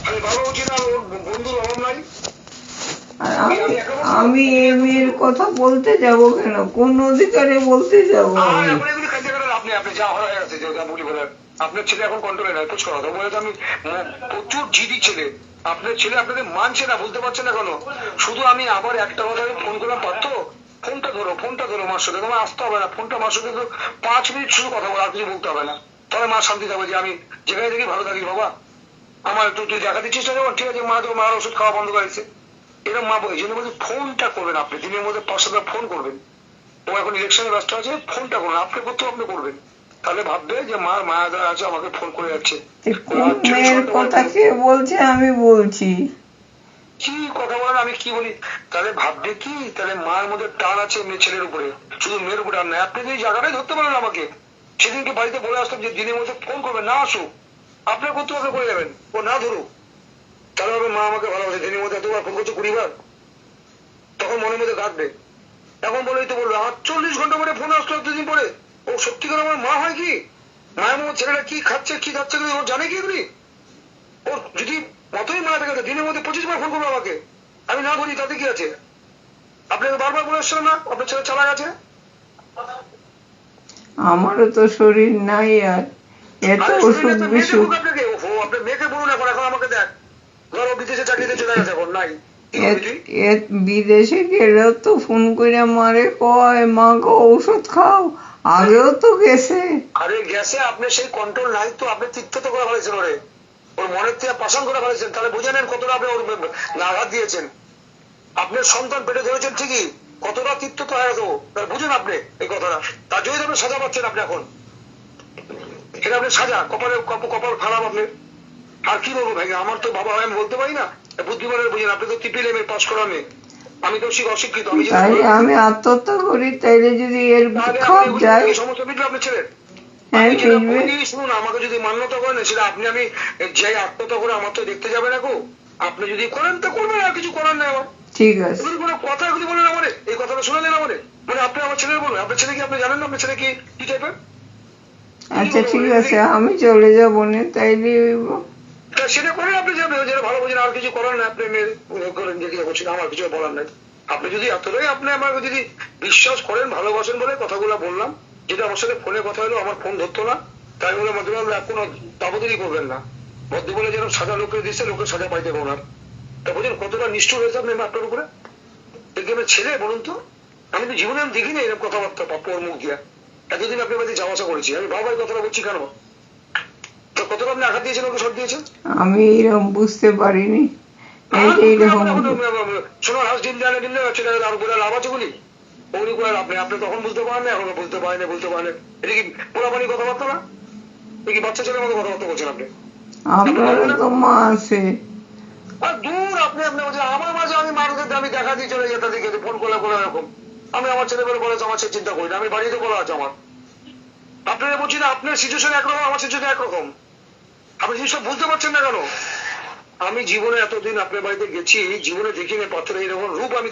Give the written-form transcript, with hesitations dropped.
আমি ভালো উঠি না, ওর বন্ধুর অভাব নাই। আর আমি এই মেয়ের কথা বলতে যাব কেন? কোন অধিকারে বলতে যাব আমি? এগুলি কাজে করেন আপনি, আপনি যা হয়ে গেছে যে বলি বলেন, আপনার ছেলে এখন কন্ট্রোলে নাই, পুচ করা বলে তো আমি প্রচুর জিডি ছেলে, আপনার ছেলে আপনাদের মানছে না, বুঝতে পারছেন না কেন? শুধু আমি আবার একটা কথা ফোন করলাম, পারতো ফোনটা ধরো মার সাথে, তোমার আসতে হবে না, ফোনটা মার সাথে 5 মিনিট শুধু কথা বলো, আর কিছু বলতে হবে না, তাহলে মা শান্তি থাকবে যে আমি যেখানে দেখি ভালো থাকি। বাবা আমার তুই দেখা দিচ্ছিস না, যেমন ঠিক আছে, মা তো মার ওষুধ খাওয়া বন্ধ করেছে, এরকম মা এই জন্য বলছি ফোনটা করবেন আপনি, দিনের মধ্যে 5-7 ফোন করবেন। ও এখন ইলেকশনে ব্যস্ত আছে, ফোনটা করুন, আপনি করতে আপনি করবেন, তাহলে ভাববে যে মার মায়া দয়া আছে, আমাকে ফোন করে যাচ্ছে। কোন মেয়ের কথা কে বলছে? আমি বলছি কি কথা বলেন, আমি কি বলি, তাহলে ভাববে কি, তাহলে মার মধ্যে টান আছে মেয়ে ছেলের উপরে, শুধু মেয়ের উপরে আর না। আপনি যদি জায়গাটাই ধরতে পারেন আমাকে, সেদিনকে বাড়িতে বলে আসতাম যে দিনের মধ্যে ফোন করবেন, না আসুক, আপনার করতে হবে করে যাবেন, ও না ধরুক, তাহলে হবে মা আমাকে ভালোবাসে, দিনের মধ্যে এতবার ফোন করছে 20 বার, তখন মনের মধ্যে কাটবে। এখন বলেই তো বললো 48 ঘন্টা পরে ফোন আসলো এতদিন পরে, ও সত্যিকার আমার মা হয় কি? মায়ের মধ্যে ছেলেটা কি খাচ্ছে কি খাচ্ছে ও জানে কি এগুলি? ওর যদি মতই মা থাকে দিনের মধ্যে 25 বার ফোন করবো আমাকে, আমি না বলি তাতে কি আছে? আপনাকে বারবার বলে এসছিলাম না আপনার ছেলে চালা গেছে? আমারও তো শরীর নাই, আর এত অসুখ বিসুখ। আপনাকে আপনার মেয়েকে বলুন, এখন এখন আমাকে দেখ, ধরো বিদেশে চাকরিতে চলে গেছে, এখন নাই বিদেশে গেলেও তো ফোন করে মারে কয় মা গো ঔষধ খাও, আগেও তো গেছে। আরে গেছে, আপনি সেই কন্ট্রোল নাই তো, আপনি তীর্থ তো করে ফেলেছেন ওরে, ওর মনের থেকে পাশান করে ফেলেছেন, তাহলে বুঝে নেন কতটা আপনি ওর আঘাত দিয়েছেন। আপনার সন্তান পেটে ধরেছেন ঠিকই, কতটা তীর্থ তো হয়ে গেল, তাহলে বুঝুন আপনি এই কথাটা, তার জন্য আপনি সাজা পাচ্ছেন আপনি এখন, এটা আপনি সাজা, কপাল খারাপ আপনি। আর কি বলবো ভাই, আমার তো বাবা হয় আমি বলতে পারি না, বুদ্ধিমানের বুঝেন, আপনি তো ট্রিপল এম এ পাস করা মেয়ে, আমি তো অশিক্ষিত, আমি আত্মহত্যা করি, তাইলে যদি এর খাপ যায় সমস্ত মিটবে আপনার ছেলের। শুনুন, আমাকে যদি মান্যতা করেন সেটা আপনি, আমি যে আত্মহত্যা করে আমার তো দেখতে যাবে না গো, আপনি যদি করেন তো করবেন, আর কিছু করার নেই আমার, ঠিক আছে। কোনো কথা যদি বলেন আমারে, এই কথাটা শুনালেন আমারে, মানে আপনি আমার ছেলের বলবেন, আপনার ছেলে কি আপনি জানেন না আপনার ছেলে কি কি টাইপের? আচ্ছা ঠিক আছে, আমি চলে যাবো না, তাইলে সেটা করেন আপনি, যাবেন যেটা ভালো বোঝেন, আর কিছু করার নাই, আপনি করেন যে কিছু করছেন, আমার কিছু বলার নাই। আপনি যদি এতটাই আপনি আমাকে যদি বিশ্বাস করেন, ভালোবাসেন বলে কথাগুলো বললাম, যেটা আমার সাথে ফোনে কথা হলো, আমার ফোন ধরতো না, তাই বলে মধ্যে কোনো দাবদারি করবেন না, ভদ্র বলে যেন সাজা লোকের দিচ্ছে, লোকের সাজা পাইতে না, তা বুঝেন কতটা নিষ্ঠুর হয়েছে আপনি আপনার উপরে, দেখি আমার ছেলে বলুন তো, আমি তো জীবনে আমি দেখিনি এরকম কথাবার্তা পাপ্পুর মুখ দিয়া, এতদিন আপনার বাড়িতে যাওয়া আসা করেছি, আমি বারবার কথাটা বলছি কেন? তো কতটা আপনি আঘাত দিয়েছেন, ওকে শট দিয়েছেন? আমি এরকম বুঝতে পারিনি, শোনো হাস ডিম জানে দিলে আর বলে লাভ আছে বলি, উনি করে আপনি আপনি তখন বুঝতে পারেন না, এখন বুঝতে পারেন বলতে পারেন, এটা কি পোলাপানি কথাবার্তা না? কি বাচ্চা ছেলের মতো কথাবার্তা বলছেন আপনি? আপনারও তো মা আছে। আর দূর, আপনি আপনি বলছেন আমার মাঝে, আমি মানুষদের আমি দেখা দিয়ে চলে যেতে দেখে ফোন করলে করে এরকম, আমি আমার ছেলে বের বলেছে, আমার সে চিন্তা করি না, আমি বাড়িতে বলা আছে আমার, আপনারা বলছি না আপনার সিচুয়েশন একরকম, আমার সিচুয়েশন একরকম, আপনি জিনিসটা বুঝতে পারছেন না কেন? আমি জীবনে এতদিন আপনার বাড়িতে গেছি, জীবনে দেখিনি পাথরে এরকম রূপ আমি